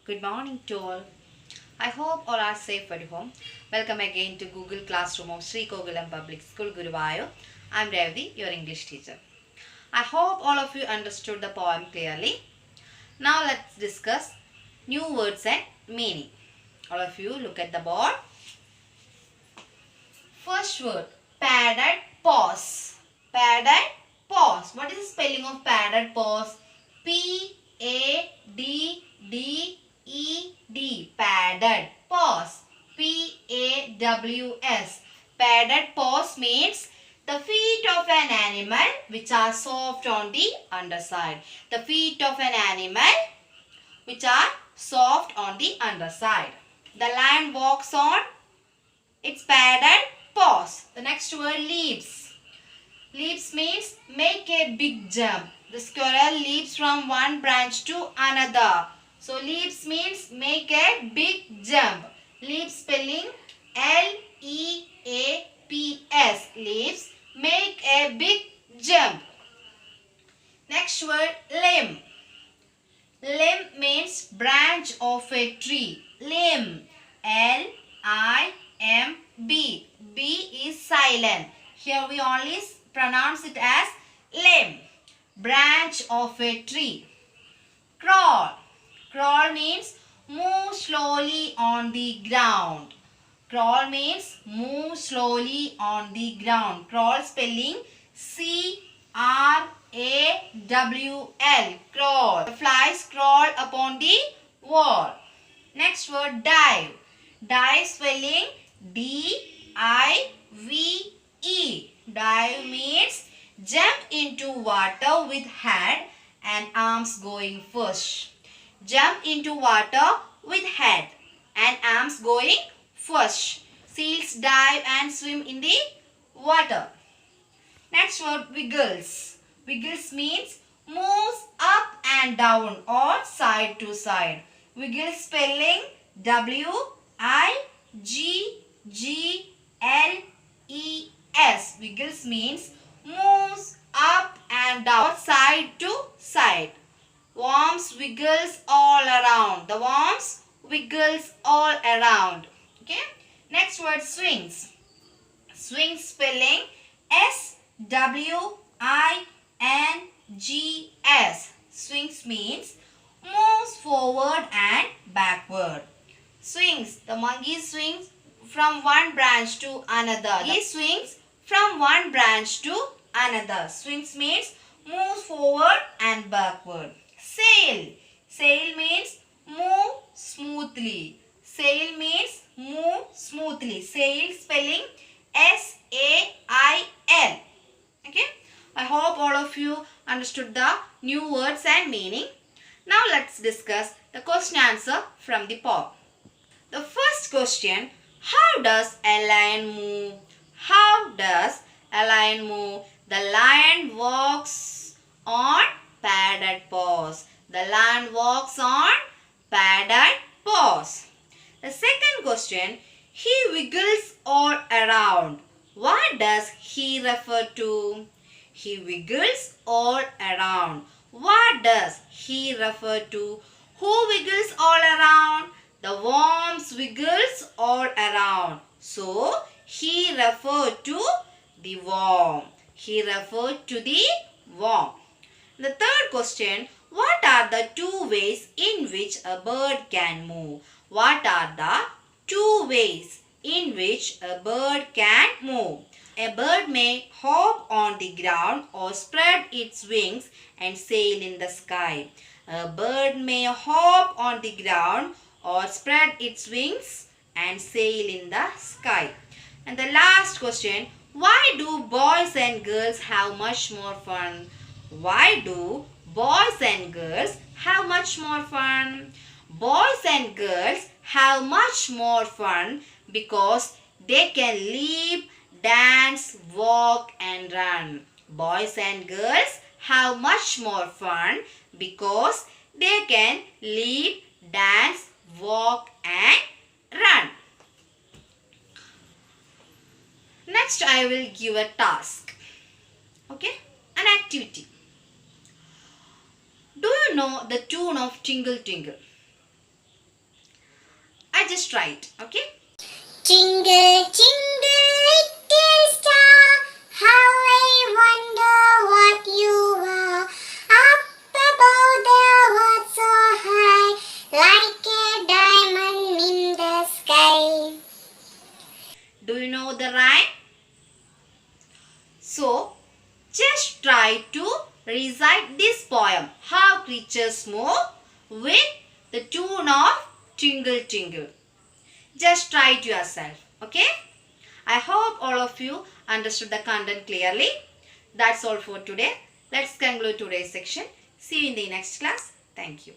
Good morning to all. I hope all are safe at home. Welcome again to Google Classroom of Sri Kogulam Public School, Guruvayur. I'm Revati, your English teacher. I hope all of you understood the poem clearly. Now let's discuss new words and meaning. All of you look at the board. First word, padded pause. Padded pause. What is the spelling of padded pause? P-A-D-D-E-D. Padded pause. P-A-W-S. Padded pause means the feet of an animal which are soft on the underside. The feet of an animal which are soft on the underside. The lion walks on its padded paws. The next word, leaps. Leaps means make a big jump. The squirrel leaps from one branch to another. So leaps means make a big jump. Leaps spelling L-E-A-P-S. Leaps make a big jump. Next word, limb. Limb means branch of a tree. Limb. L-I-M-B. B is silent. Here we only pronounce it as limb. Branch of a tree. Crawl. Crawl means move slowly on the ground. Crawl means move slowly on the ground. Crawl spelling C-R-A-W-L. Crawl. The flies crawl upon the wall. Next word, dive. Dive spelling D-I-V-E. Dive means jump into water with head and arms going first. Jump into water with head and arms going first. Seals dive and swim in the water. Next word, wiggles. Wiggles means moves up and down or side to side. Wiggles spelling W-I-G-G-L-E-S. Wiggles means moves up and down or side to side. Worms wiggles all around. The worms wiggles all around. Okay. Next word, swings. Swings spelling S-W-I-N-G-S. Swings means moves forward and backward. Swings. The monkey swings from one branch to another. He swings from one branch to another. Swings means moves forward and backward. Sail. Sail means move smoothly. Sail means move smoothly. Sail spelling S-A-I-L. Okay. I hope all of you understood the new words and meaning. Now let's discuss the question answer from the poem. The first question, how does a lion move? How does a lion move? The lion walks on padded paws. The lion walks on padded paws. The second question, he wiggles all around. What does he refer to? He wiggles all around. What does he refer to? Who wiggles all around? The worms wiggles all around. So, he referred to the worm. He referred to the worm. The third question, what are the two ways in which a bird can move? What are the two ways in which a bird can move? A bird may hop on the ground or spread its wings and sail in the sky. A bird may hop on the ground or spread its wings and sail in the sky. And the last question, why do boys and girls have much more fun? Why do boys and girls have much more fun? Boys and girls have much more fun because they can leap, dance, walk and run. Boys and girls have much more fun because they can leap, dance, walk and run. Next I will give a task. Okay? An activity. Do you know the tune of Tingle Tingle? I just try it. Okay. Jingle, jingle, little star, how I wonder what you are. Up above the world so high, like a diamond in the sky. Do you know the rhyme? So, just try to recite this poem, How Creatures Move, with the tune of Tingle Tingle. Just try it yourself. Okay? I hope all of you understood the content clearly. That's all for today. Let's conclude today's section. See you in the next class. Thank you.